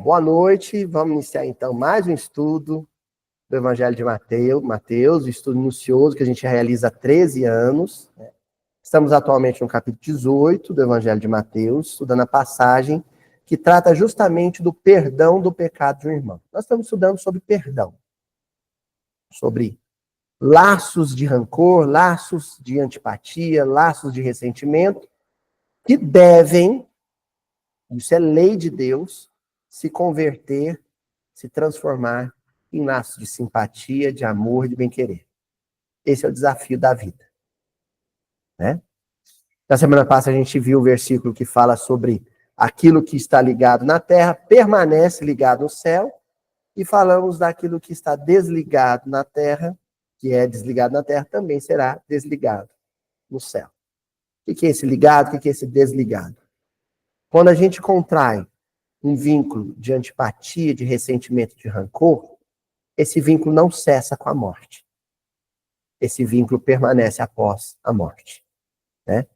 boa noite. Vamos iniciar então mais um estudo do Evangelho de Mateus, o estudo minucioso que a gente realiza há 13 anos. Estamos atualmente no capítulo 18 do Evangelho de Mateus, estudando a passagem que trata justamente do perdão do pecado de um irmão. Nós estamos estudando sobre perdão, sobre laços de rancor, laços de antipatia, laços de ressentimento, que devem, isso é lei de Deus, se converter, se transformar em laços de simpatia, de amor, de bem-querer. Esse é o desafio da vida. Né? Na semana passada a gente viu o versículo que fala sobre aquilo que está ligado na terra, permanece ligado no céu, e falamos daquilo que está desligado na terra, que é desligado na terra, também será desligado no céu. O que é esse ligado? O que é esse desligado? Quando a gente contrai um vínculo de antipatia, de ressentimento, de rancor, esse vínculo não cessa com a morte. Esse vínculo permanece após a morte. Né?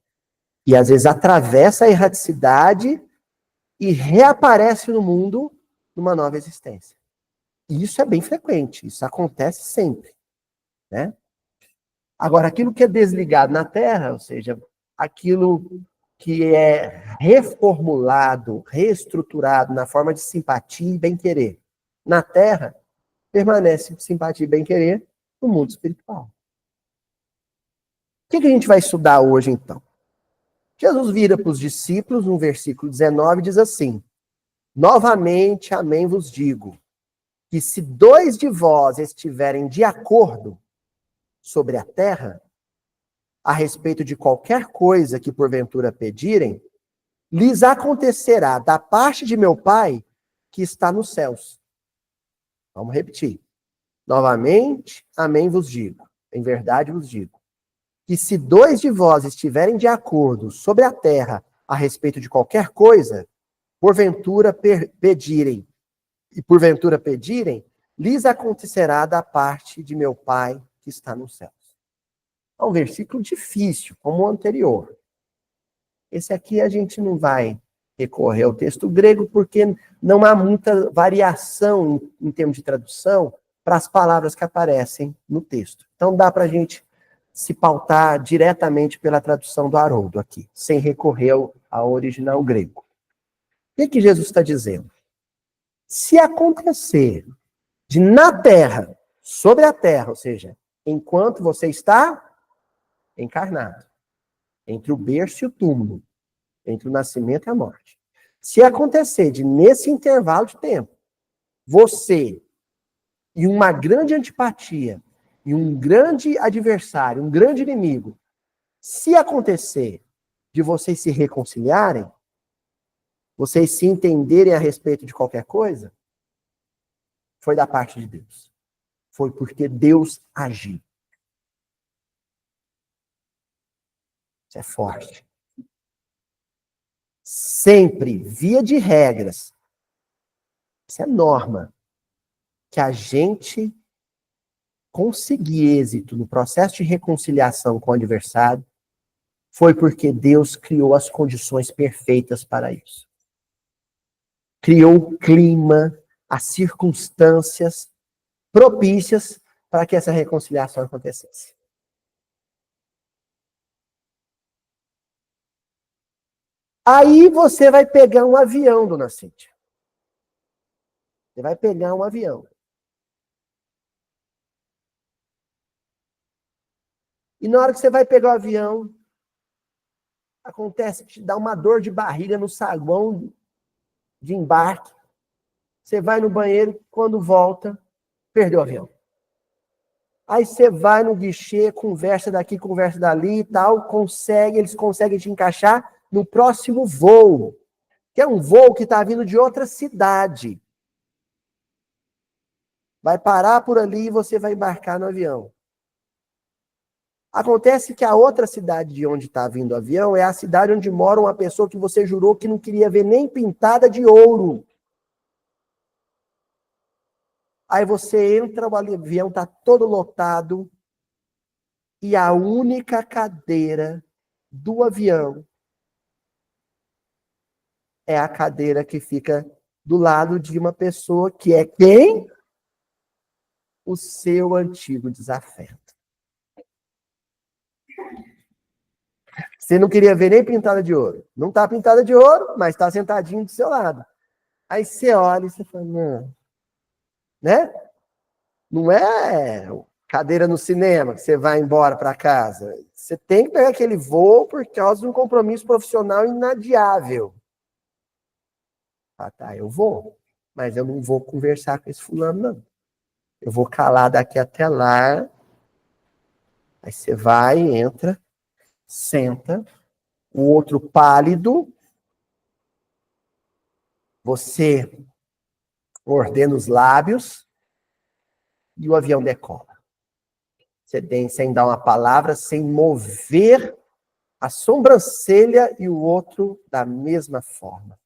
E às vezes atravessa a erraticidade e reaparece no mundo numa nova existência. E isso é bem frequente, isso acontece sempre. Né? Agora, aquilo que é desligado na Terra, ou seja, aquilo que é reformulado, reestruturado na forma de simpatia e bem-querer na Terra, permanece simpatia e bem-querer no mundo espiritual. O que a gente vai estudar hoje, então? Jesus vira para os discípulos, no versículo 19, diz assim: novamente, amém vos digo, que se 2 de vós estiverem de acordo sobre a terra, a respeito de qualquer coisa que porventura pedirem, lhes acontecerá da parte de meu Pai que está nos céus. Vamos repetir. Novamente, amém vos digo, em verdade vos digo, que se 2 de vós estiverem de acordo sobre a terra a respeito de qualquer coisa, porventura pedirem, lhes acontecerá da parte de meu Pai que está nos céus. É um versículo difícil, como o anterior. Esse aqui a gente não vai recorrer ao texto grego, porque não há muita variação em termos de tradução para as palavras que aparecem no texto. Então dá para a gente se pautar diretamente pela tradução do Haroldo aqui, sem recorrer ao original grego. O que Jesus está dizendo? Se acontecer de na terra, sobre a terra, ou seja, enquanto você está encarnado, entre o berço e o túmulo, entre o nascimento e a morte. Se acontecer de, nesse intervalo de tempo, você e uma grande antipatia, e um grande adversário, um grande inimigo, se acontecer de vocês se reconciliarem, vocês se entenderem a respeito de qualquer coisa, foi da parte de Deus. Foi porque Deus agiu. Isso é forte. Sempre, via de regras, isso é norma, que a gente conseguir êxito no processo de reconciliação com o adversário foi porque Deus criou as condições perfeitas para isso. Criou o clima, as circunstâncias propícias para que essa reconciliação acontecesse. Aí você vai pegar um avião, dona Cíntia. Você vai pegar um avião. E na hora que você vai pegar o avião, acontece que te dá uma dor de barriga no saguão de embarque. Você vai no banheiro, quando volta, perdeu o avião. Aí você vai no guichê, conversa daqui, conversa dali e tal, eles conseguem te encaixar no próximo voo, que é um voo que está vindo de outra cidade. Vai parar por ali e você vai embarcar no avião. Acontece que a outra cidade de onde está vindo o avião é a cidade onde mora uma pessoa que você jurou que não queria ver nem pintada de ouro. Aí você entra, o avião está todo lotado e a única cadeira do avião é a cadeira que fica do lado de uma pessoa que é quem? O seu antigo desafeto. Você não queria ver nem pintada de ouro. Não está pintada de ouro, mas está sentadinho do seu lado. Aí você olha e você fala, não. Né? Não é cadeira no cinema que você vai embora para casa. Você tem que pegar aquele voo por causa de um compromisso profissional inadiável. Ah, tá, eu vou. Mas eu não vou conversar com esse fulano, não. Eu vou calar daqui até lá. Aí você vai, entra, senta. O outro pálido. Você ordena os lábios. E o avião decola. Sem dar uma palavra, sem mover a sobrancelha e o outro da mesma forma.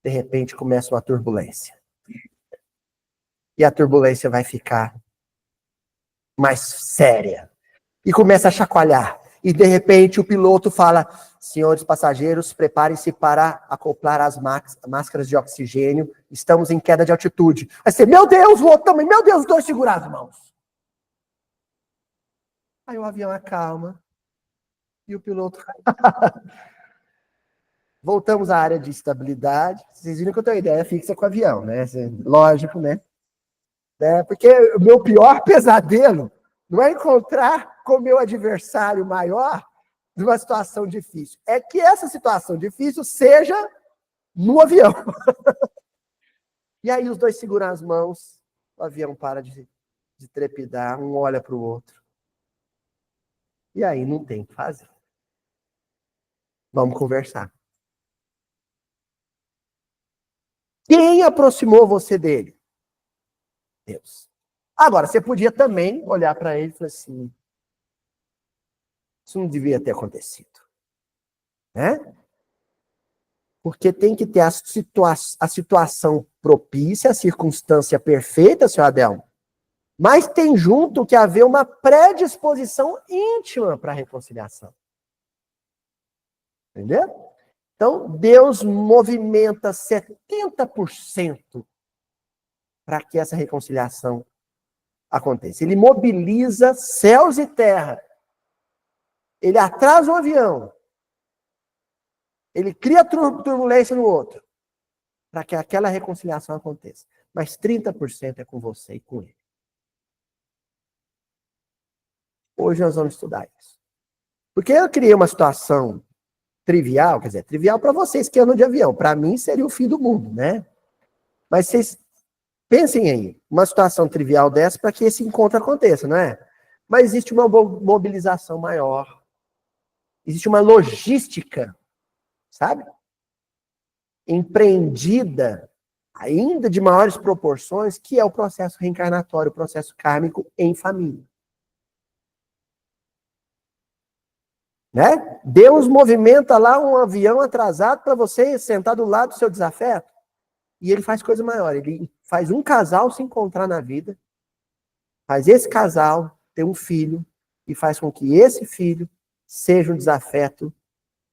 De repente começa uma turbulência. E a turbulência vai ficar mais séria. E começa a chacoalhar. E de repente o piloto fala, senhores passageiros, preparem-se para acoplar as máscaras de oxigênio. Estamos em queda de altitude. Aí você, meu Deus, o outro também, meu Deus, os dois seguraram as mãos. Aí o avião acalma. E o piloto... Voltamos à área de estabilidade. Vocês viram que eu tenho ideia fixa com o avião, né? Lógico, né? Porque o meu pior pesadelo não é encontrar com o meu adversário maior numa situação difícil. É que essa situação difícil seja no avião. E aí os dois seguram as mãos, o avião para de trepidar, um olha para o outro. E aí não tem o que fazer. Vamos conversar. Quem aproximou você dele? Deus. Agora, você podia também olhar para ele e falar assim, isso não devia ter acontecido. Né? Porque tem que ter a situação propícia, a circunstância perfeita, senhor Adelmo. Mas tem junto que haver uma predisposição íntima para a reconciliação. Entendeu? Então, Deus movimenta 70% para que essa reconciliação aconteça. Ele mobiliza céus e terra. Ele atrasa o avião. Ele cria turbulência no outro. Para que aquela reconciliação aconteça. Mas 30% é com você e com ele. Hoje nós vamos estudar isso. Porque eu criei uma situação trivial, quer dizer, trivial para vocês que andam de avião. Para mim seria o fim do mundo, né? Mas vocês pensem aí, uma situação trivial dessa para que esse encontro aconteça, não é? Mas existe uma mobilização maior. Existe uma logística, sabe? Empreendida, ainda de maiores proporções, que é o processo reencarnatório, o processo kármico em família. Né? Deus movimenta lá um avião atrasado para você sentar do lado do seu desafeto. E ele faz coisa maior. Ele faz um casal se encontrar na vida, faz esse casal ter um filho e faz com que esse filho seja um desafeto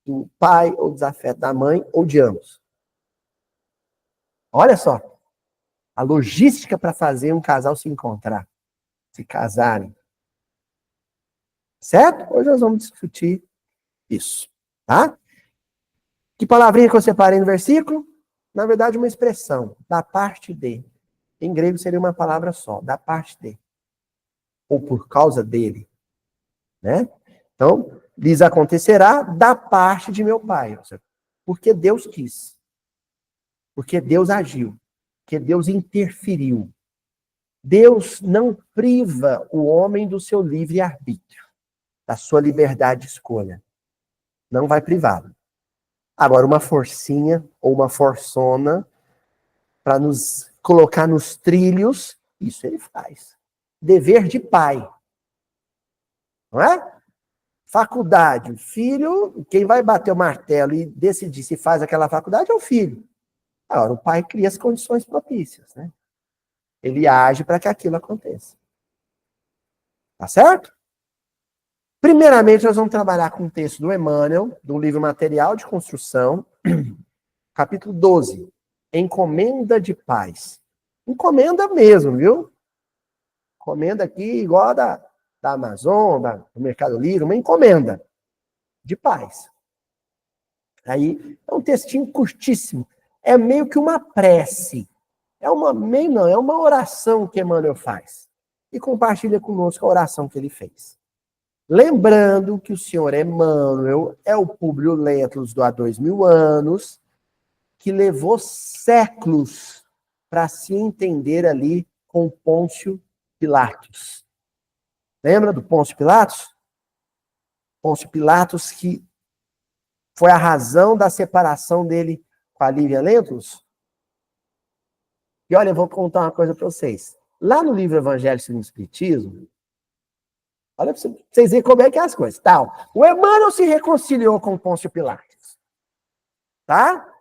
do pai ou desafeto da mãe ou de ambos. Olha só. A logística para fazer um casal se encontrar, se casarem. Certo? Hoje nós vamos discutir isso, tá? Que palavrinha que eu separei no versículo? Na verdade, uma expressão, da parte de. Em grego seria uma palavra só, da parte de. Ou por causa dele. Né? Então, lhes acontecerá da parte de meu pai. Porque Deus quis. Porque Deus agiu. Porque Deus interferiu. Deus não priva o homem do seu livre-arbítrio, da sua liberdade de escolha. Não vai privá-lo. Agora, uma forcinha ou uma forçona para nos colocar nos trilhos, isso ele faz. Dever de pai. Não é? Faculdade. O filho, quem vai bater o martelo e decidir se faz aquela faculdade é o filho. Agora, o pai cria as condições propícias, né? Ele age para que aquilo aconteça. Tá certo? Primeiramente, nós vamos trabalhar com o texto do Emmanuel, do livro Material de Construção, capítulo 12. Encomenda de paz. Encomenda mesmo, viu? Encomenda aqui igual a da Amazon, do Mercado Livre, uma encomenda de paz. Aí é um textinho curtíssimo. É meio que uma prece. É uma oração que Emmanuel faz. E compartilha conosco a oração que ele fez. Lembrando que o senhor Emmanuel é o Públio Lentulus do há 2000 anos, que levou séculos para se entender ali com Pôncio Pilatos. Lembra do Pôncio Pilatos? Pôncio Pilatos, que foi a razão da separação dele com a Lívia Lentulus. E olha, eu vou contar uma coisa para vocês. Lá no livro Evangelho segundo o Espiritismo, olha para vocês verem como é que é as coisas. Tal. O Emmanuel se reconciliou com Pôncio Pilatos. Tá?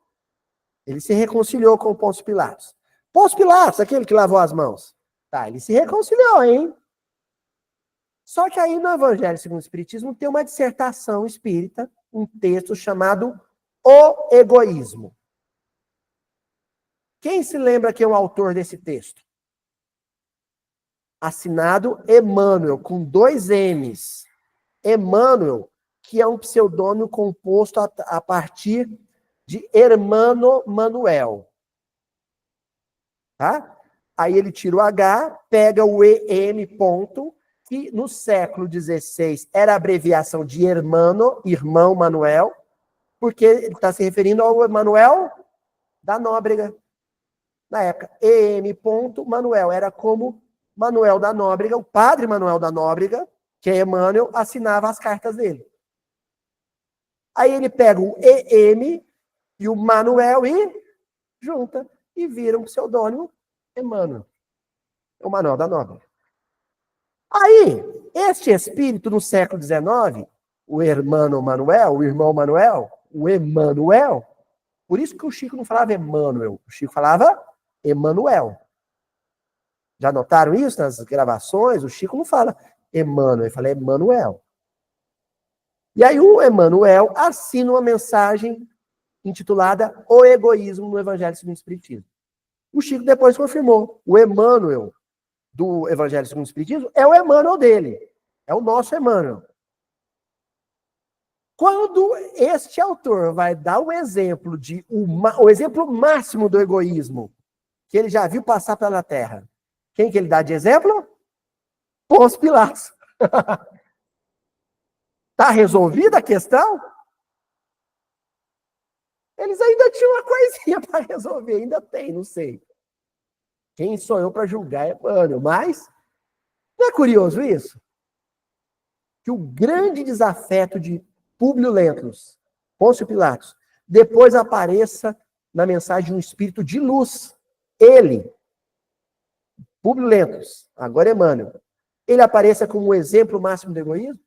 Ele se reconciliou com Pôncio Pilatos. Pôncio Pilatos, aquele que lavou as mãos. Tá, ele se reconciliou, hein? Só que aí no Evangelho segundo o Espiritismo tem uma dissertação espírita, um texto chamado O Egoísmo. Quem se lembra quem é o autor desse texto? Assinado Emmanuel, com 2 M's. Emmanuel, que é um pseudônimo composto a partir de Hermano Manuel. Tá? Aí ele tira o H, pega o EM ponto, que no século XVI era a abreviação de Hermano, irmão Manuel, porque ele está se referindo ao Emanuel da Nóbrega. Na época, EM ponto Manuel era como Manuel da Nóbrega, o padre Manuel da Nóbrega, que é Emmanuel, assinava as cartas dele. Aí ele pega o EM e o Manuel e junta e vira um pseudônimo Emmanuel. É o Manuel da Nóbrega. Aí, este espírito no século XIX, o irmão Manuel, o Emmanuel, por isso que o Chico não falava Emmanuel, o Chico falava Emmanuel. Já notaram isso nas gravações? O Chico não fala Emmanuel, ele fala Emmanuel. E aí o Emmanuel assina uma mensagem intitulada O Egoísmo no Evangelho segundo o Espiritismo. O Chico depois confirmou. O Emmanuel do Evangelho segundo o Espiritismo é o Emmanuel dele. É o nosso Emmanuel. Quando este autor vai dar o exemplo o exemplo máximo do egoísmo que ele já viu passar pela Terra, quem que ele dá de exemplo? Pôncio Pilatos. Está resolvida a questão? Eles ainda tinham uma coisinha para resolver, ainda tem, não sei. Quem sou eu para julgar é Emmanuel, mas não é curioso isso? Que o grande desafeto de Públio Lentulus, Pôncio Pilatos, depois apareça na mensagem de um espírito de luz. Ele, Públio Lentulus, agora Emmanuel, ele apareça como o exemplo máximo do egoísmo?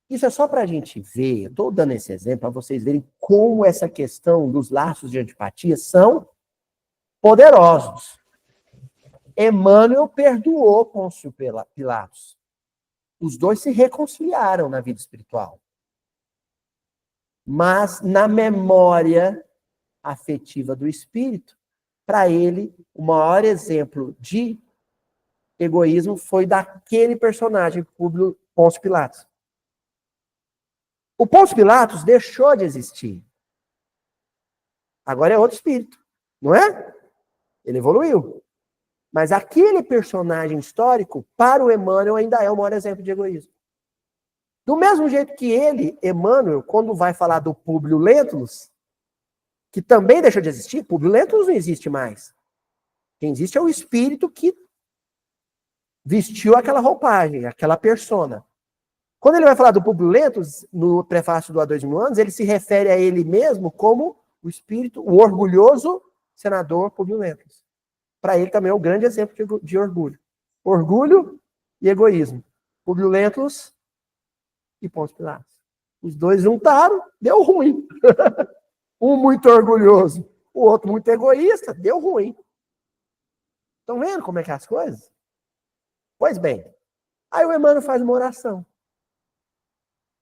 Isso é só para a gente ver, estou dando esse exemplo para vocês verem como essa questão dos laços de antipatia são poderosos. Emmanuel perdoou Pôncio Pilatos. Os dois se reconciliaram na vida espiritual. Mas na memória afetiva do espírito, para ele, o maior exemplo de egoísmo foi daquele personagem, Pôncio Pilatos. O Pôncio Pilatos deixou de existir. Agora é outro espírito, não é? Ele evoluiu. Mas aquele personagem histórico, para o Emmanuel, ainda é o maior exemplo de egoísmo. Do mesmo jeito que ele, Emmanuel, quando vai falar do Públio Lentulus, que também deixou de existir, Públio Lentulus não existe mais. Quem existe é o espírito que vestiu aquela roupagem, aquela persona. Quando ele vai falar do Públio Lentulus, no prefácio do Há 2000 anos, ele se refere a ele mesmo como o espírito, o orgulhoso senador Públio Lentulus. Para ele também é um grande exemplo de orgulho. Orgulho e egoísmo. Públio Lentulus e Pôncio Pilatos. Os dois juntaram, deu ruim. Um muito orgulhoso, o outro muito egoísta, deu ruim. Estão vendo como é que é as coisas? Pois bem, aí o Emmanuel faz uma oração.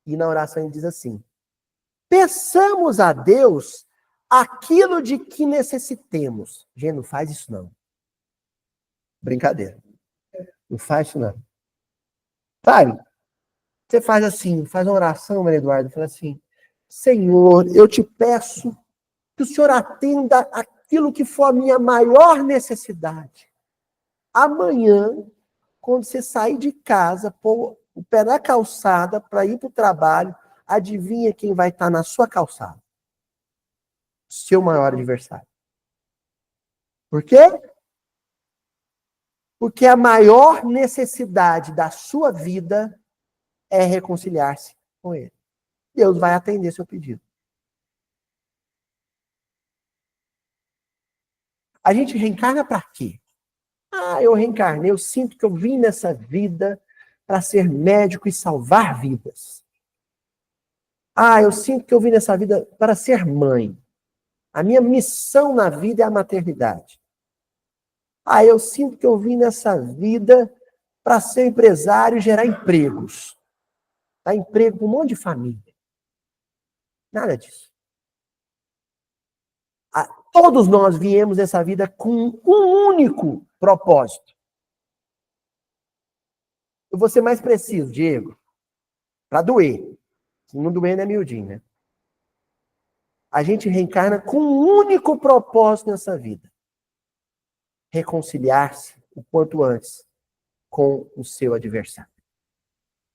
E na oração ele diz assim: peçamos a Deus aquilo de que necessitemos. Gente, não faz isso não. Brincadeira. Não faz isso não. Sabe? Você faz assim, faz uma oração, Maria Eduarda, fala assim: Senhor, eu te peço que o Senhor atenda aquilo que for a minha maior necessidade. Amanhã, quando você sair de casa, pôr o pé na calçada para ir para o trabalho, adivinha quem vai estar na sua calçada? Seu maior adversário. Por quê? Porque a maior necessidade da sua vida é reconciliar-se com ele. Deus vai atender seu pedido. A gente reencarna para quê? Ah, eu reencarnei, eu sinto que eu vim nessa vida para ser médico e salvar vidas. Ah, eu sinto que eu vim nessa vida para ser mãe. A minha missão na vida é a maternidade. Ah, eu sinto que eu vim nessa vida para ser empresário e gerar empregos. Dar emprego para um monte de família. Nada disso. Ah, todos nós viemos nessa vida com um único propósito. Eu vou ser mais preciso, Diego, para doer. Se não doer, não é miudinho, né? A gente reencarna com um único propósito nessa vida: reconciliar-se o quanto antes com o seu adversário.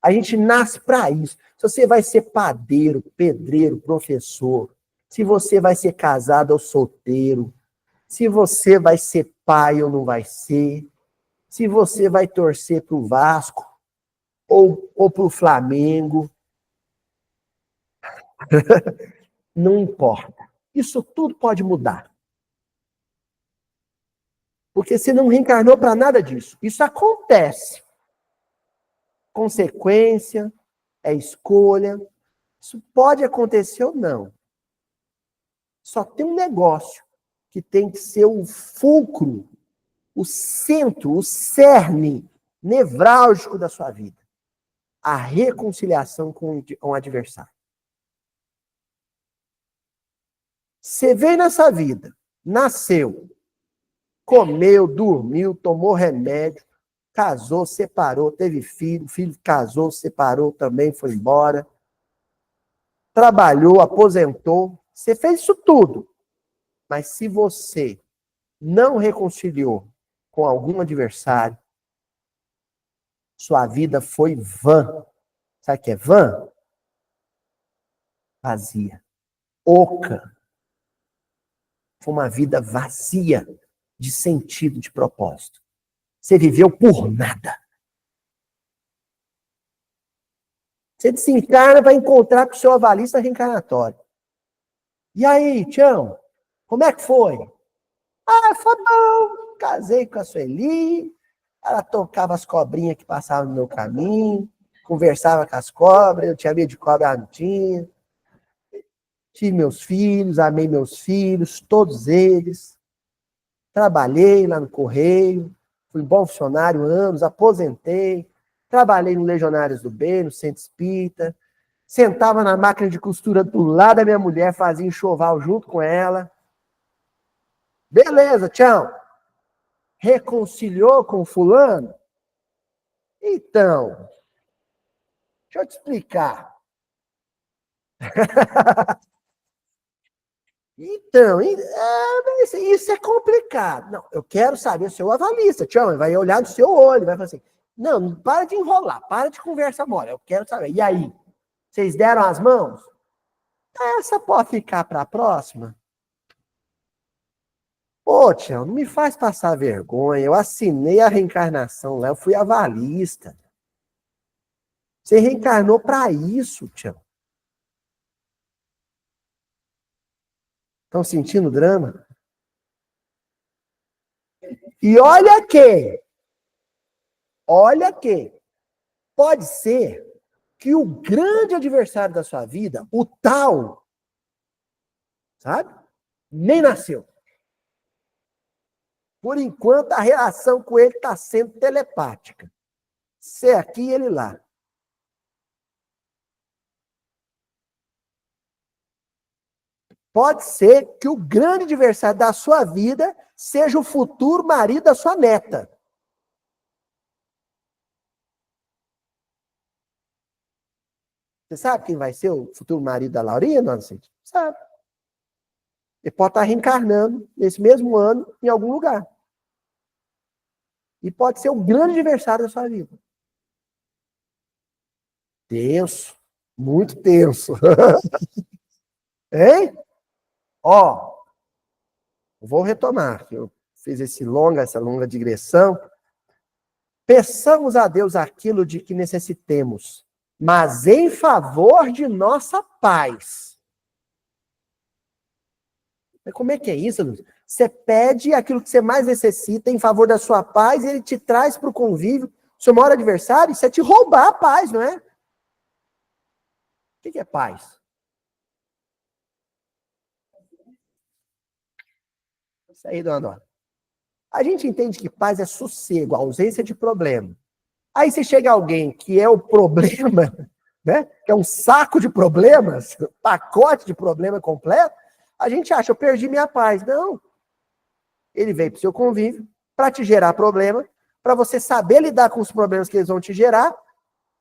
A gente nasce para isso. Se você vai ser padeiro, pedreiro, professor, se você vai ser casado ou solteiro, se você vai ser pai ou não vai ser, se você vai torcer para o Vasco ou para o Flamengo, não importa. Isso tudo pode mudar. Porque você não reencarnou para nada disso. Isso acontece. Consequência, é escolha. Isso pode acontecer ou não. Só tem um negócio que tem que ser o fulcro, o centro, o cerne nevrálgico da sua vida. A reconciliação com o adversário. Você veio nessa vida, nasceu, comeu, dormiu, tomou remédio, casou, separou, teve filho, filho casou, separou também, foi embora. Trabalhou, aposentou. Você fez isso tudo. Mas se você não reconciliou com algum adversário, sua vida foi vã. Sabe o que é vã? Vazia. Oca. Foi uma vida vazia de sentido, de propósito. Você viveu por nada. Você desencarna para encontrar com o seu avalista reencarnatório. E aí, Tião, como é que foi? Ah, foi bom. Casei com a Sueli, ela tocava as cobrinhas que passavam no meu caminho, conversava com as cobras, eu tinha medo de cobra, ela não tinha. Tive meus filhos, amei meus filhos, todos eles. Trabalhei lá no Correio, fui bom funcionário anos, aposentei. Trabalhei no Legionários do Bem, no Centro Espírita. Sentava na máquina de costura do lado da minha mulher, fazia enxoval junto com ela. Beleza, tchau. Reconciliou com o fulano? Então, deixa eu te explicar. Então, isso é complicado. Não, eu quero saber o seu avalista. Tchau, vai olhar no seu olho, vai falar assim, não, para de enrolar, para de conversa mole, eu quero saber. E aí, vocês deram as mãos? Essa pode ficar para a próxima? Ô, Tião, não me faz passar vergonha. Eu assinei a reencarnação lá, eu fui avalista. Você reencarnou para isso, Tião. Estão sentindo drama? E olha que, pode ser que o grande adversário da sua vida, o tal, sabe? Nem nasceu. Por enquanto, a relação com ele está sendo telepática. Você aqui e ele lá. Pode ser que o grande adversário da sua vida seja o futuro marido da sua neta. Você sabe quem vai ser o futuro marido da Laurinha, dona Cíntia? Sabe. Ele pode estar reencarnando nesse mesmo ano em algum lugar. E pode ser o grande adversário da sua vida. Tenso. Muito tenso. Hein? Ó, vou retomar. Eu fiz essa longa digressão. Peçamos a Deus aquilo de que necessitemos, mas em favor de nossa paz. Mas como é que é isso, Luz? Você pede aquilo que você mais necessita em favor da sua paz e ele te traz para o convívio. Seu maior adversário, isso é te roubar a paz, não é? O que é paz? Isso aí, dona Dora. A gente entende que paz é sossego, ausência de problema. Aí você chega alguém que é o problema, né? Que é um saco de problemas, pacote de problema completo, a gente acha, eu perdi minha paz. Não. Ele veio para o seu convívio para te gerar problema, para você saber lidar com os problemas que eles vão te gerar,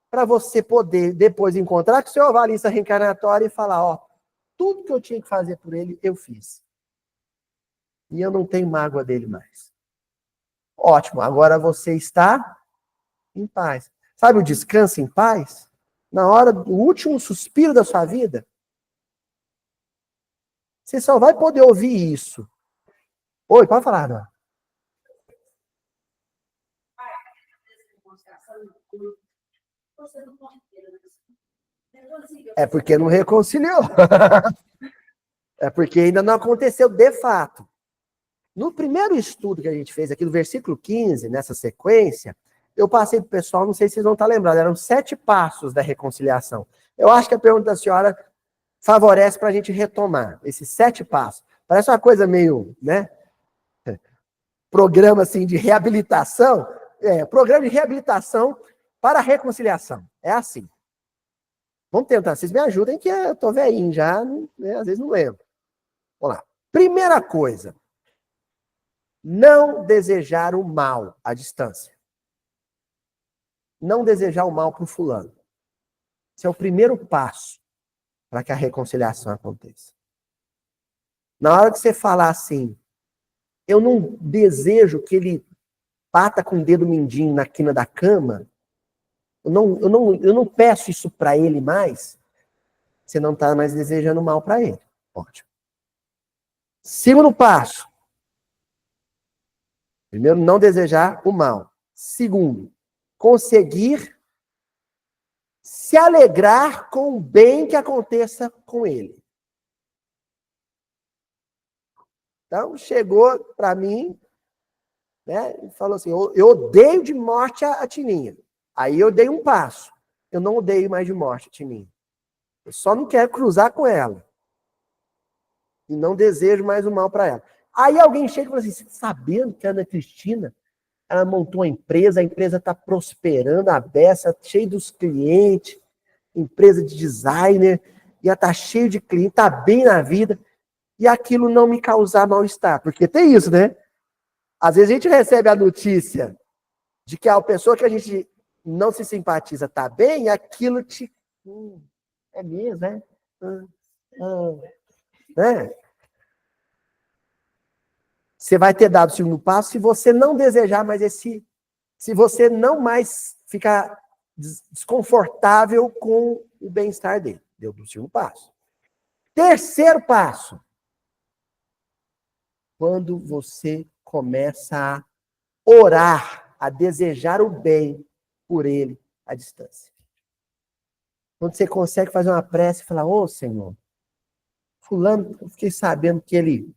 para você poder depois encontrar com o seu avalista reencarnatório e falar, ó, tudo que eu tinha que fazer por ele, eu fiz. E eu não tenho mágoa dele mais. Ótimo, agora você está em paz. Sabe o descanso em paz? Na hora do último suspiro da sua vida, você só vai poder ouvir isso. Oi, pode falar, Ana. É porque não reconciliou. É porque ainda não aconteceu de fato. No primeiro estudo que a gente fez aqui, no versículo 15, nessa sequência, eu passei para o pessoal, não sei se vocês vão estar lembrados, eram 7 passos da reconciliação. Eu acho que a pergunta da senhora favorece para a gente retomar esses 7 passos. Parece uma coisa meio, né? Programa assim de reabilitação. Programa de reabilitação para a reconciliação. É assim. Vamos tentar, vocês me ajudem que eu tô velhinho já, né? Às vezes não lembro. Vamos lá. Primeira coisa, não desejar o mal à distância. Não desejar o mal para o fulano. Esse é o primeiro passo para que a reconciliação aconteça. Na hora que você falar assim, eu não desejo que ele bata com o dedo mindinho na quina da cama, eu não peço isso para ele mais, você não está mais desejando mal para ele. Ótimo. Segundo passo. Primeiro, não desejar o mal. Segundo, conseguir se alegrar com o bem que aconteça com ele. Então, chegou para mim, né, e falou assim, eu odeio de morte a Tininha. Aí eu dei um passo. Eu não odeio mais de morte a Tininha. Eu só não quero cruzar com ela. E não desejo mais o mal para ela. Aí alguém chega e fala assim, sabendo que a Ana Cristina, ela montou uma empresa, a empresa está prosperando, a beça, cheia dos clientes, empresa de designer, e ela está cheia de clientes, está bem na vida, e aquilo não me causar mal-estar. Porque tem isso, né? Às vezes a gente recebe a notícia de que a pessoa que a gente não se simpatiza está bem, e aquilo te... é mesmo, né? Né? Você vai ter dado o segundo passo se você não desejar mais esse... Se você não mais ficar desconfortável com o bem-estar dele. Deu o segundo passo. Terceiro passo. Quando você começa a orar, a desejar o bem por ele à distância. Quando você consegue fazer uma prece e falar, ô Senhor, fulano, eu fiquei sabendo que ele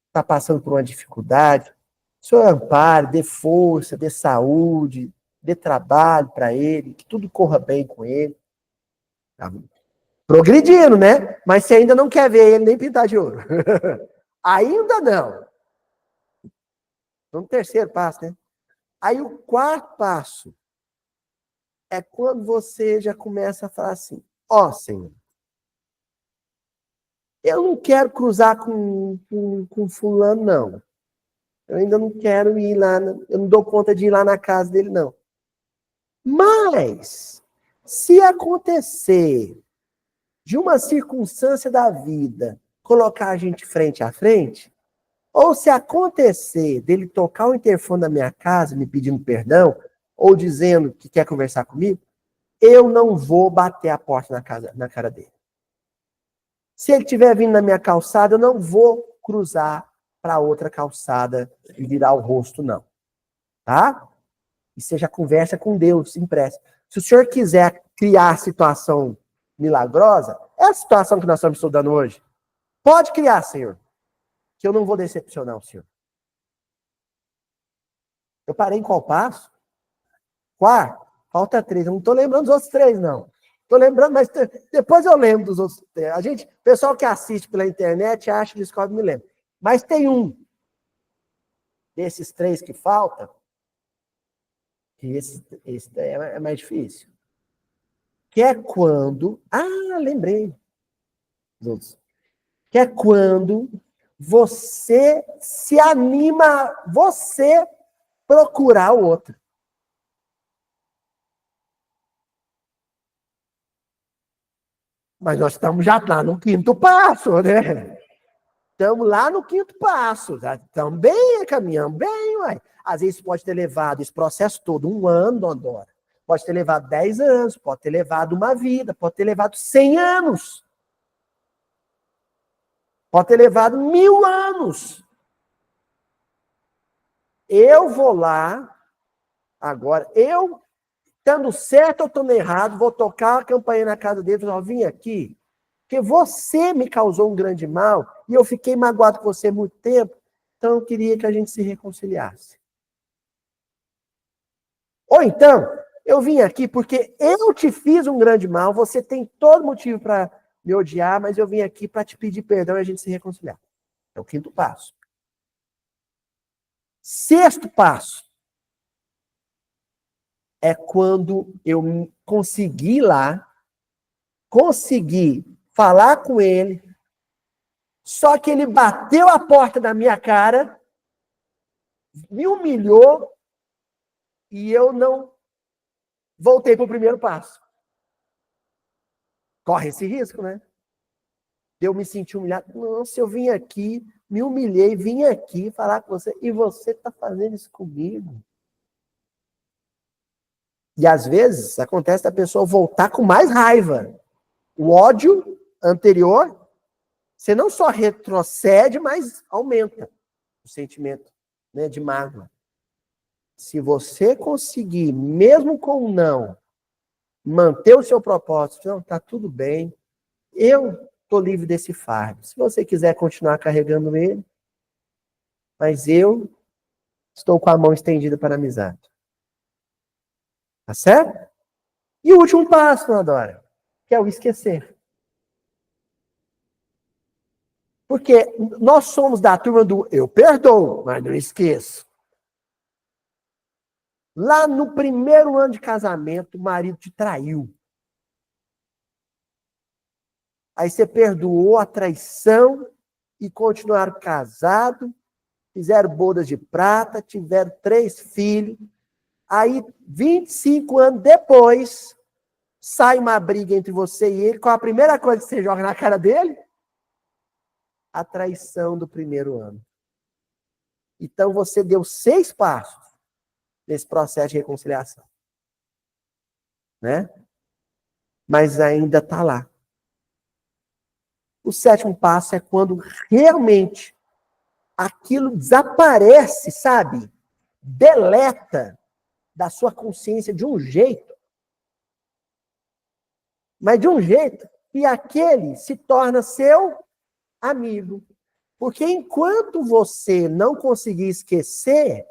está passando por uma dificuldade. O Senhor ampare, dê força, dê saúde, dê trabalho para ele, que tudo corra bem com ele. Tá progredindo, né? Mas você ainda não quer ver ele nem pintar de ouro. Ainda não. Então, terceiro passo, né? Aí o quarto passo é quando você já começa a falar assim, ó Senhor, Eu não quero cruzar com fulano, não. Eu ainda não quero ir lá, eu não dou conta de ir lá na casa dele, não. Mas, se acontecer de uma circunstância da vida colocar a gente frente a frente, ou se acontecer dele tocar o interfone da minha casa me pedindo perdão, ou dizendo que quer conversar comigo, eu não vou bater a porta na cara dele. Se ele estiver vindo na minha calçada, eu não vou cruzar para outra calçada e virar o rosto, não. Tá? E seja conversa com Deus, impressa. Se o senhor quiser criar a situação milagrosa, é a situação que nós estamos estudando hoje. Pode criar, Senhor, que eu não vou decepcionar o Senhor. Eu parei em qual passo? Quarto. Falta 3. Eu não estou lembrando dos outros 3, não. Estou lembrando, mas depois eu lembro dos outros 3. O pessoal que assiste pela internet acha que descobre me lembra. Mas tem um desses 3 que falta, que esse é mais difícil. Que é quando... lembrei. Que é quando você se anima, você procurar o outro. Mas nós estamos já lá no 5º passo, né? Estamos lá no 5º passo. Estamos bem, caminhamos bem, uai. Às vezes pode ter levado esse processo todo 1 ano, Dondora. Pode ter levado 10 anos, pode ter levado uma vida, pode ter levado 100 anos. Pode ter levado 1000 anos. Eu vou lá, agora, eu, estando certo ou estando errado, vou tocar a campainha na casa dele e falar, vim aqui, porque você me causou um grande mal e eu fiquei magoado com você muito tempo, então eu queria que a gente se reconciliasse. Ou então, eu vim aqui porque eu te fiz um grande mal, você tem todo motivo para me odiar, mas eu vim aqui para te pedir perdão e a gente se reconciliar. É o 5º passo. 6º passo é quando eu consegui falar com ele, só que ele bateu a porta da minha cara, me humilhou e eu não voltei para o 1º passo. Corre esse risco, né? Eu me senti humilhado. Nossa, eu vim aqui, me humilhei, vim aqui falar com você e você está fazendo isso comigo. E às vezes acontece da pessoa voltar com mais raiva. O ódio anterior, você não só retrocede, mas aumenta o sentimento, né, de mágoa. Se você conseguir, mesmo com um não, manter o seu propósito, não, tá tudo bem, eu estou livre desse fardo. Se você quiser continuar carregando ele, mas eu estou com a mão estendida para a amizade. Tá certo? E o último passo, Adora, que é o esquecer. Porque nós somos da turma do eu perdoo, mas não esqueço. Lá no 1º ano de casamento, o marido te traiu. Aí você perdoou a traição e continuaram casados, fizeram bodas de prata, tiveram 3 filhos. Aí, 25 anos depois, sai uma briga entre você e ele. Qual a primeira coisa que você joga na cara dele? A traição do 1º ano. Então, você deu 6 passos nesse processo de reconciliação. Né? Mas ainda está lá. O 7º passo é quando realmente aquilo desaparece, sabe? Deleta da sua consciência de um jeito. Mas de um jeito que aquele se torna seu amigo. Porque enquanto você não conseguir esquecer,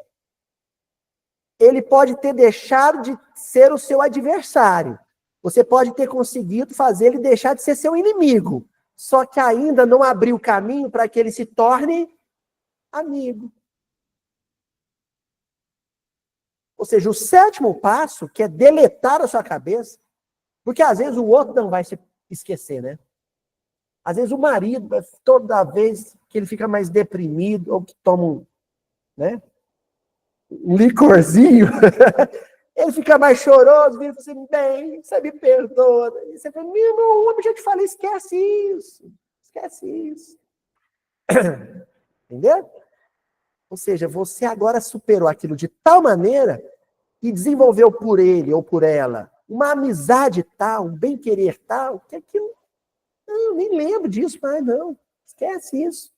ele pode ter deixado de ser o seu adversário. Você pode ter conseguido fazer ele deixar de ser seu inimigo. Só que ainda não abriu o caminho para que ele se torne amigo. Ou seja, o 7º passo, que é deletar a sua cabeça, porque às vezes o outro não vai se esquecer, né? Às vezes o marido, toda vez que ele fica mais deprimido, ou que toma um licorzinho, ele fica mais choroso, vira e fala assim, bem, você me perdoa. E você fala, meu homem, já te falei, esquece isso. Esquece isso. Entendeu? Ou seja, você agora superou aquilo de tal maneira e desenvolveu por ele ou por ela uma amizade tal, um bem-querer tal, que aquilo, eu nem lembro disso mais, não. Esquece isso.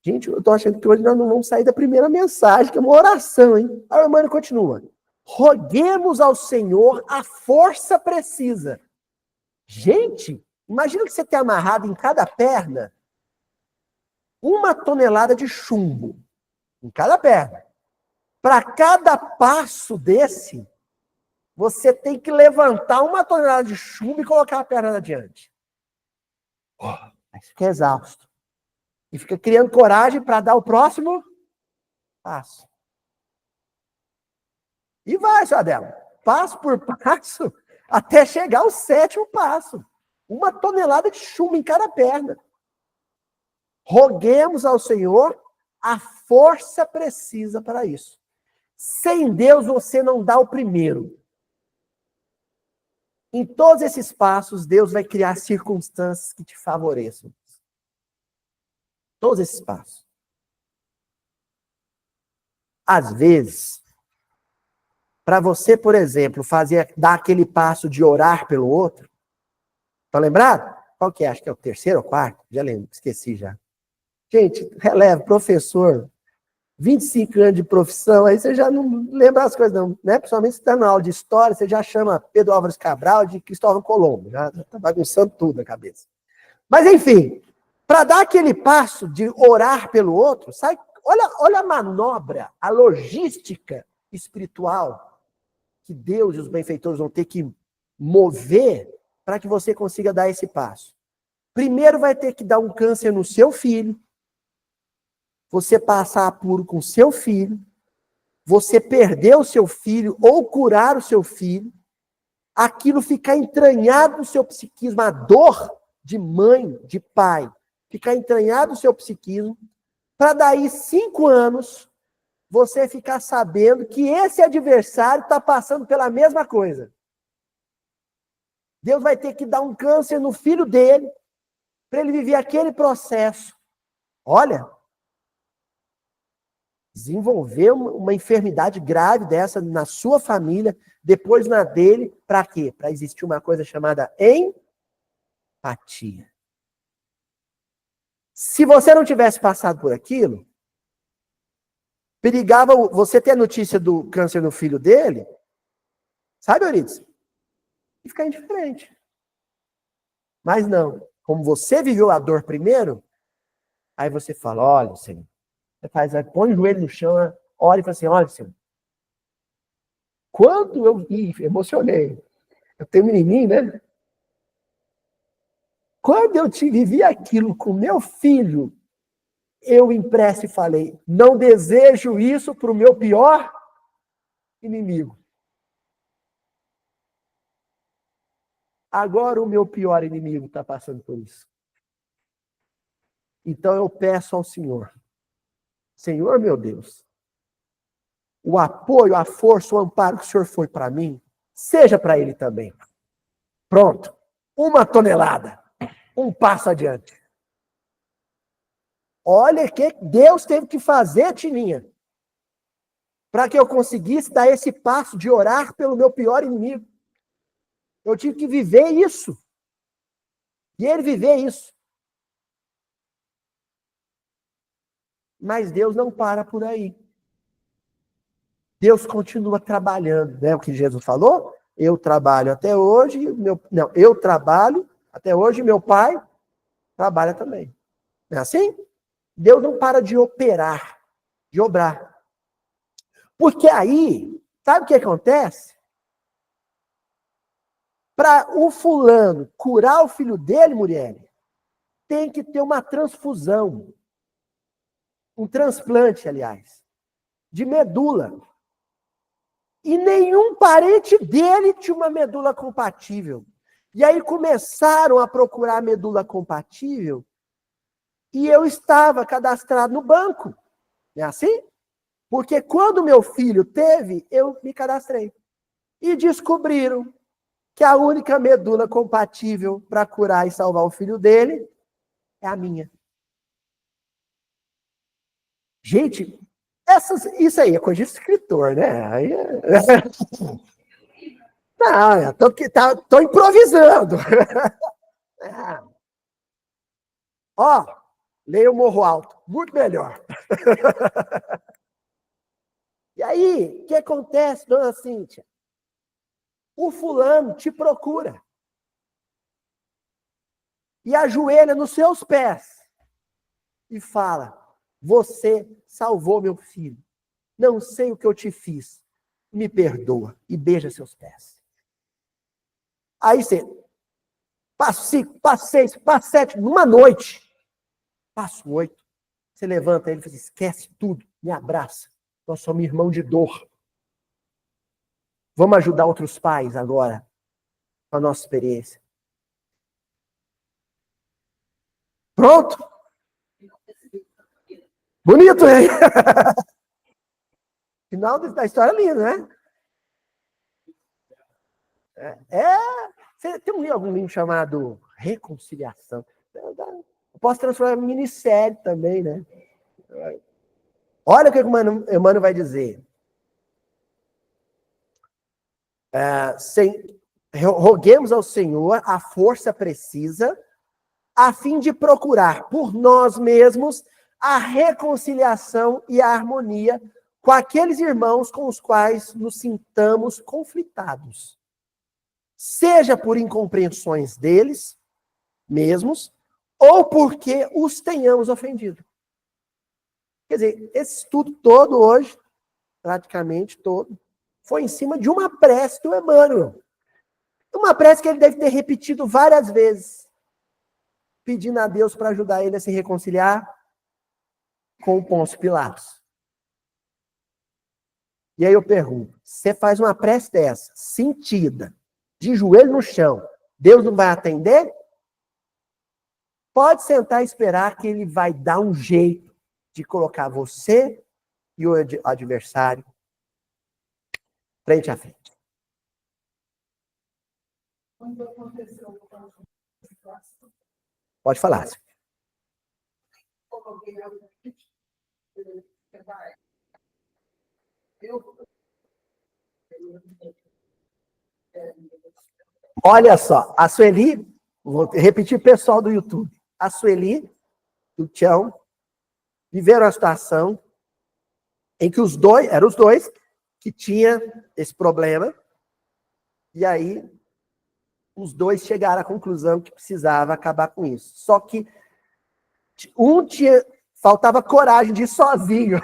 Gente, eu tô achando que hoje nós não vamos sair da primeira mensagem, que é uma oração, hein? A irmã continua. Roguemos ao Senhor a força precisa. Gente, imagina que você tem amarrado em cada perna 1 tonelada de chumbo. Em cada perna. Para cada passo desse, você tem que levantar 1 tonelada de chumbo e colocar a perna adiante. Aí você fica exausto. E fica criando coragem para dar o próximo passo. E vai, sua Adela. Passo por passo, até chegar ao 7º passo. 1 tonelada de chumbo em cada perna. Roguemos ao Senhor a força precisa para isso. Sem Deus, você não dá o primeiro. Em todos esses passos, Deus vai criar circunstâncias que te favoreçam. Todos esses passos. Às vezes, para você, por exemplo, dar aquele passo de orar pelo outro, tá lembrado? Qual que é? Acho que é o 3º ou 4º? Já lembro, esqueci já. Gente, releva, professor, 25 anos de profissão, aí você já não lembra as coisas não, né? Principalmente se está na aula de história, você já chama Pedro Álvares Cabral de Cristóvão Colombo, já está bagunçando tudo na cabeça. Mas, enfim, para dar aquele passo de orar pelo outro, olha a manobra, a logística espiritual que Deus e os benfeitores vão ter que mover para que você consiga dar esse passo. Primeiro vai ter que dar um câncer no seu filho, você passar apuro com seu filho, você perder o seu filho ou curar o seu filho, aquilo ficar entranhado no seu psiquismo, a dor de mãe, de pai, ficar entranhado no seu psiquismo, para daí 5 anos você ficar sabendo que esse adversário está passando pela mesma coisa. Deus vai ter que dar um câncer no filho dele, para ele viver aquele processo. Olha, desenvolver uma enfermidade grave dessa na sua família, depois na dele, para quê? Para existir uma coisa chamada empatia. Se você não tivesse passado por aquilo, perigava você ter a notícia do câncer no filho dele, sabe, Euridice? E ficar indiferente. Mas não, como você viveu a dor primeiro, aí você fala, olha, Senhor, você põe o joelho no chão, ora e fala assim, olha, Senhor, quando eu emocionei, eu tenho um menininho, né? Quando eu vivi aquilo com meu filho, eu impresso e falei, não desejo isso para o meu pior inimigo. Agora o meu pior inimigo está passando por isso. Então eu peço ao Senhor, Senhor meu Deus, o apoio, a força, o amparo que o Senhor foi para mim, seja para ele também. Pronto. 1 tonelada. Um passo adiante. Olha o que Deus teve que fazer, Tininha, para que eu conseguisse dar esse passo de orar pelo meu pior inimigo. Eu tive que viver isso. E ele viver isso. Mas Deus não para por aí. Deus continua trabalhando, né? O que Jesus falou? Eu trabalho até hoje, eu trabalho até hoje, meu pai trabalha também. Não é assim? Deus não para de operar, de obrar. Porque aí, sabe o que acontece? Para o fulano curar o filho dele, Muriel, tem que ter uma transfusão. Um transplante, aliás, de medula. E nenhum parente dele tinha uma medula compatível. E aí começaram a procurar a medula compatível e eu estava cadastrado no banco. É assim? Porque quando meu filho teve, eu me cadastrei. E descobriram que a única medula compatível para curar e salvar o filho dele é a minha. Gente, isso aí é coisa de escritor, né? Aí não, eu tô improvisando. Ó, leia o Morro Alto, muito melhor. E aí, o que acontece, dona Cíntia? O fulano te procura e ajoelha nos seus pés e fala: você salvou meu filho. Não sei o que eu te fiz. Me perdoa. E beija seus pés. Aí você, passo 5, passo 6, passo 7, numa noite. Passo 8. Você levanta ele e fala: esquece tudo, me abraça. Nós somos irmão de dor. Vamos ajudar outros pais agora, com a nossa experiência. Pronto? Bonito, hein? Final da história é lindo, né? Você tem algum livro chamado Reconciliação? Eu posso transformar em minissérie também, né? Olha o que o Emmanuel vai dizer. Roguemos ao Senhor a força precisa, a fim de procurar por nós mesmos a reconciliação e a harmonia com aqueles irmãos com os quais nos sintamos conflitados. Seja por incompreensões deles mesmos, ou porque os tenhamos ofendido. Quer dizer, esse estudo todo hoje, praticamente todo, foi em cima de uma prece do Emmanuel. Uma prece que ele deve ter repetido várias vezes, pedindo a Deus para ajudar ele a se reconciliar com o Pôncio Pilatos. E aí eu pergunto, você faz uma prece dessa, sentida, de joelho no chão, Deus não vai atender? Pode sentar e esperar que ele vai dar um jeito de colocar você e o adversário frente a frente. Pode falar. Olha só, a Sueli, vou repetir pessoal do YouTube, a Sueli, o Tião, viveram a situação em que eram os dois que tinham esse problema, e aí os dois chegaram à conclusão que precisava acabar com isso. Só que faltava coragem de ir sozinho.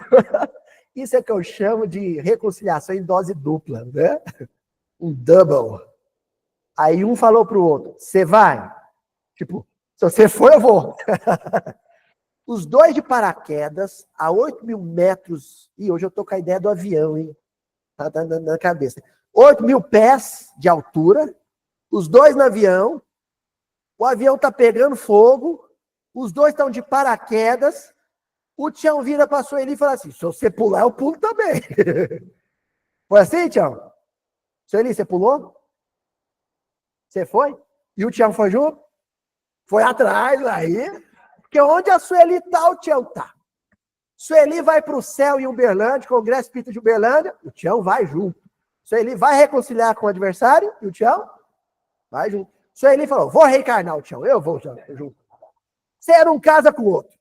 Isso é que eu chamo de reconciliação em dose dupla, né? Um double. Aí um falou pro outro, você vai? Tipo, se você for, eu vou. Os dois de paraquedas, a 8.000 metros, e hoje eu tô com a ideia do avião, hein? Tá na cabeça. 8.000 pés de altura, os dois no avião, o avião tá pegando fogo, os dois estão de paraquedas, o Tião vira para a Sueli e fala assim, se você pular, eu pulo também. Foi assim, Tião? Sueli, você pulou? Você foi? E o Tião foi junto? Foi atrás, aí. Porque onde a Sueli tá, o Tião tá. Sueli vai para o céu em Uberlândia, Congresso Espírita de Uberlândia, o Tião vai junto. Sueli vai reconciliar com o adversário, e o Tião vai junto. Sueli falou, vou reencarnar o Tião, eu vou junto. Você não casa com o outro.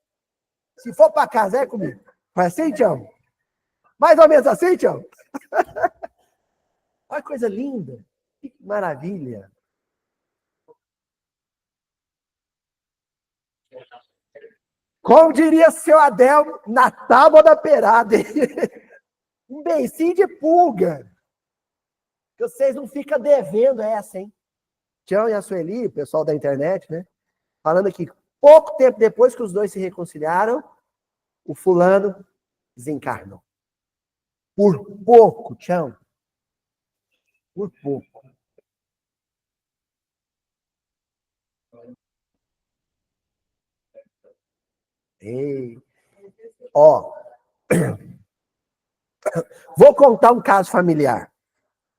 Se for para casa, é comigo. Foi assim, Tião? Mais ou menos assim, Tião? Olha que coisa linda. Que maravilha. Como diria seu Adelmo, na tábua da perada. Um beicinho de pulga. Que vocês não ficam devendo essa, hein? Tião e a Sueli, o pessoal da internet, né? Falando aqui, pouco tempo depois que os dois se reconciliaram, o fulano desencarnou. Por pouco, Tião. Por pouco. Ei. Ó, vou contar um caso familiar.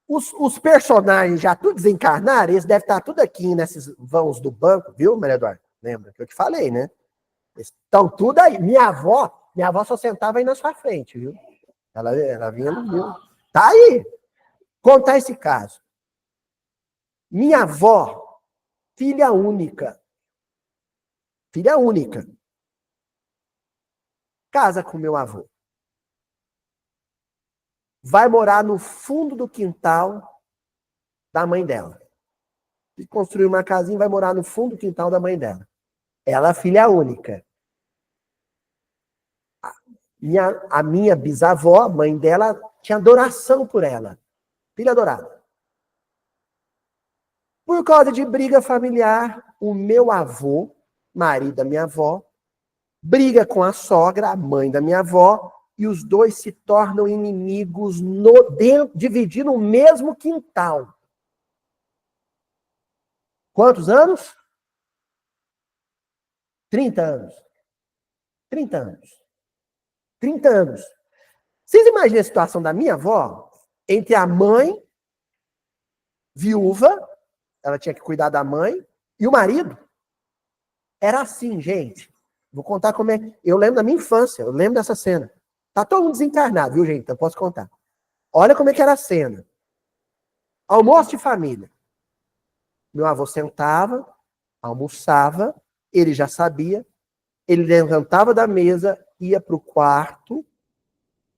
Os personagens já tudo desencarnaram, eles devem estar tudo aqui nesses vãos do banco, viu, Maria Eduarda? Lembra que eu te falei, né? Eles estão tudo aí. Minha avó só sentava aí na sua frente, viu? Ela vinha no viu? Tá aí. Contar esse caso. Minha avó, filha única. Filha única. Casa com meu avô. Vai morar no fundo do quintal da mãe dela. E construir uma casinha e vai morar no fundo do quintal da mãe dela. Ela é filha única. A minha bisavó, a mãe dela, tinha adoração por ela. Filha adorada. Por causa de briga familiar, o meu avô, marido da minha avó, briga com a sogra, a mãe da minha avó, e os dois se tornam inimigos dividindo o mesmo quintal. Quantos anos? 30 anos. 30 anos. 30 anos. Vocês imaginam a situação da minha avó? Entre a mãe, viúva, ela tinha que cuidar da mãe, e o marido. Era assim, gente. Vou contar como é. Eu lembro da minha infância, eu lembro dessa cena. Tá todo mundo desencarnado, viu, gente? Então posso contar. Olha como é que era a cena. Almoço de família. Meu avô sentava, almoçava, ele já sabia, ele levantava da mesa, ia para o quarto,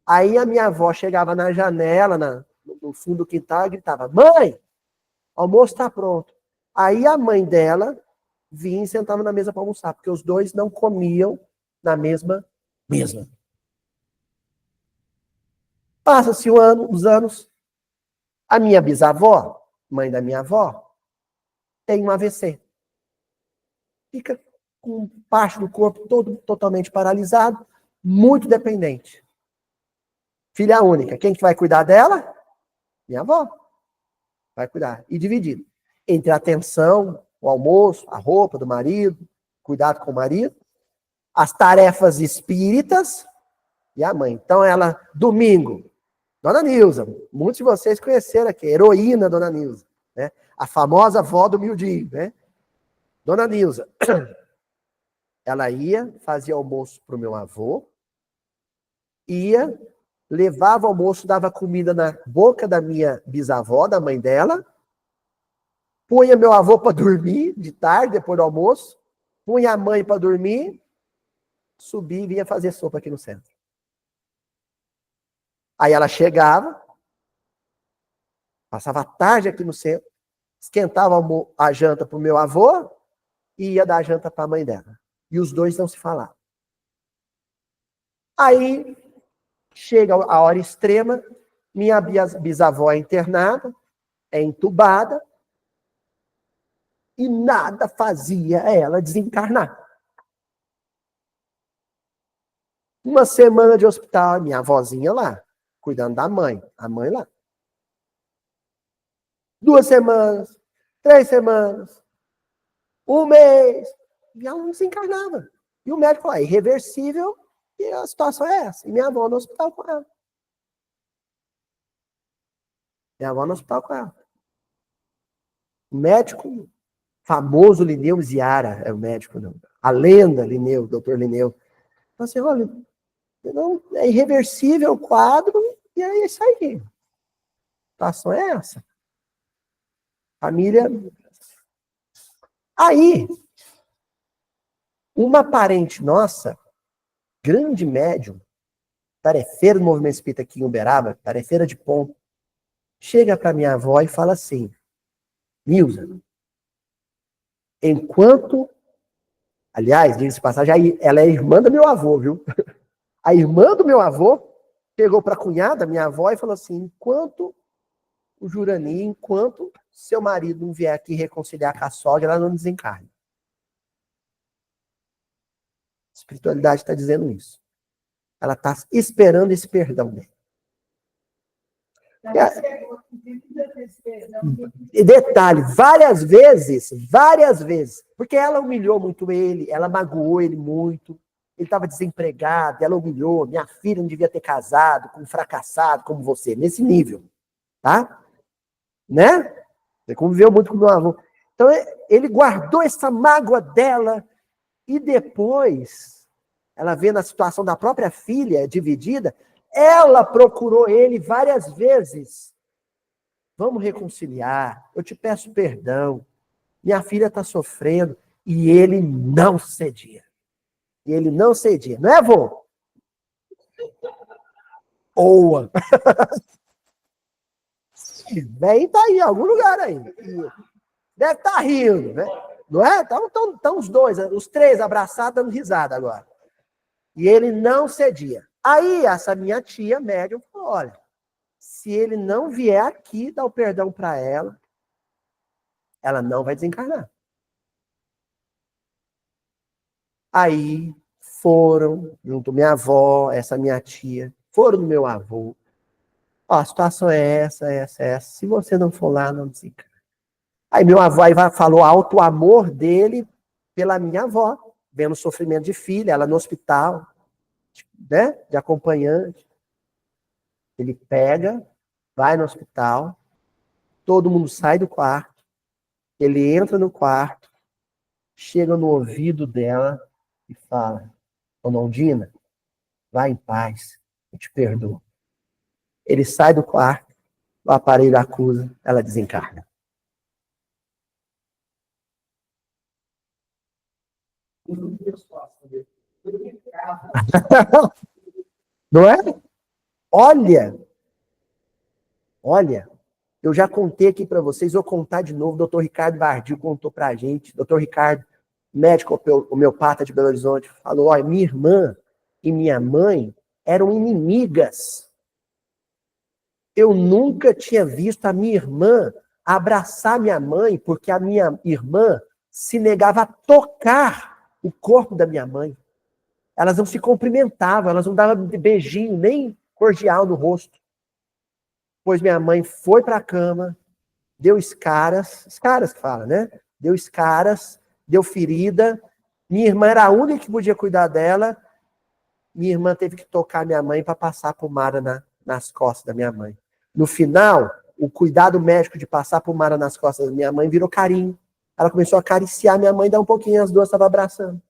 aí a minha avó chegava na janela, no fundo do quintal, e gritava, mãe, almoço está pronto. Aí a mãe dela vinha e sentava na mesa para almoçar, porque os dois não comiam na mesma mesa. Passa-se os anos, a minha bisavó, mãe da minha avó, tem um AVC. Fica com parte do corpo todo totalmente paralisado, muito dependente. Filha única. Quem que vai cuidar dela? Minha avó. Vai cuidar. E dividido. Entre a atenção, o almoço, a roupa do marido, cuidado com o marido, as tarefas espíritas e a mãe. Então ela, domingo, Dona Nilza, muitos de vocês conheceram aqui, heroína Dona Nilza, né? A famosa avó do miudinho, né? Dona Nilza, ela ia, fazia almoço para o meu avô, ia, levava almoço, dava comida na boca da minha bisavó, da mãe dela, punha meu avô para dormir de tarde, depois do almoço, punha a mãe para dormir, subia e vinha fazer sopa aqui no centro. Aí ela chegava, passava a tarde aqui no centro, esquentava a janta para o meu avô e ia dar a janta para a mãe dela. E os dois não se falavam. Aí chega a hora extrema, minha bisavó é internada, é entubada, e nada fazia ela desencarnar. Uma semana de hospital, minha avózinha lá, cuidando da mãe, a mãe lá. 2 semanas, 3 semanas, 1 mês, e ela não desencarnava. E o médico falou, é irreversível, e a situação é essa. E minha avó no hospital com ela. Minha avó no hospital com ela. O médico famoso Linneu Ziara, é o médico, não. A lenda Linneu, doutor Linneu. Falou assim, olha, não, é irreversível o quadro, e é isso aí. A situação é essa. Família. Aí, uma parente nossa, grande médium, tarefeira do movimento espírita aqui em Uberaba, tarefeira de ponto, chega para minha avó e fala assim, Nilza, enquanto, aliás, diga-se de passagem, ela é irmã do meu avô, viu? A irmã do meu avô chegou para a cunhada, minha avó, e falou assim, enquanto o Jurani, enquanto seu marido não vier aqui reconciliar com a sogra, ela não desencarna. A espiritualidade está dizendo isso. Ela está esperando esse perdão dele. E detalhe, várias vezes, porque ela humilhou muito ele, ela magoou ele muito. ele estava desempregado, ela humilhou, minha filha não devia ter casado com um fracassado como você, nesse nível, tá? Né? Você conviveu muito com meu avô. Então, ele guardou essa mágoa dela e depois, ela vendo a situação da própria filha dividida, ela procurou ele várias vezes. Vamos reconciliar, eu te peço perdão, minha filha está sofrendo. E ele não cedia. E ele não cedia. Não é, vô? Oa. Vem, tá aí, em algum lugar aí. Deve estar tá rindo, né? Não é? Estão os dois, os três abraçados, dando risada agora. E ele não cedia. Aí, essa minha tia médium falou, olha, se ele não vier aqui dar o perdão para ela não vai desencarnar. Aí foram, junto minha avó, essa minha tia, foram no meu avô. Ó, a situação é essa. Se você não for lá, não desencarna. Aí meu avô aí falou alto o amor dele pela minha avó, vendo o sofrimento de filha, ela no hospital, né, de acompanhante. Ele pega, vai no hospital, todo mundo sai do quarto, ele entra no quarto, chega no ouvido dela e fala, Ô Nondina, vai em paz, eu te perdoo. Ele sai do quarto, o aparelho acusa, ela desencarna. Não é? Olha, eu já contei aqui para vocês, vou contar de novo. O doutor Ricardo Vardil contou para a gente. Doutor Ricardo, médico homeopata de Belo Horizonte, falou: olha, minha irmã e minha mãe eram inimigas. Eu nunca tinha visto a minha irmã abraçar minha mãe, porque a minha irmã se negava a tocar o corpo da minha mãe. Elas não se cumprimentavam, elas não davam beijinho, nem cordial no rosto. Pois minha mãe foi para a cama, deu escaras que fala, né? Deu escaras, deu ferida. Minha irmã era a única que podia cuidar dela. Minha irmã teve que tocar minha mãe para passar pomada nas costas da minha mãe. No final, o cuidado médico de passar pomada nas costas da minha mãe virou carinho. Ela começou a acariciar minha mãe, dar um pouquinho, as duas estavam abraçando.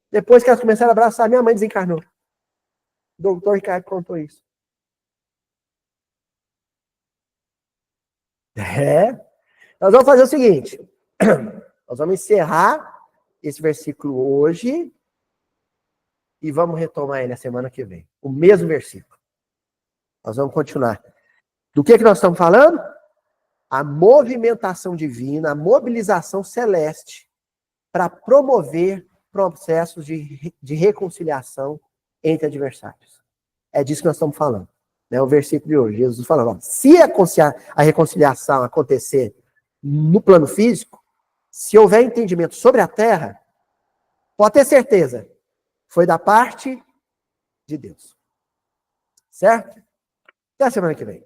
Depois que elas começaram a abraçar, minha mãe desencarnou. O doutor Ricardo contou isso. É. Nós vamos fazer o seguinte. Nós vamos encerrar esse versículo hoje e vamos retomar ele a semana que vem. O mesmo versículo. Nós vamos continuar. Do que nós estamos falando? A movimentação divina, a mobilização celeste para promover processos de reconciliação entre adversários. É disso que nós estamos falando. Né? O versículo de hoje, Jesus falando, ó, se a reconciliação acontecer no plano físico, se houver entendimento sobre a terra, pode ter certeza, foi da parte de Deus. Certo? Até a semana que vem.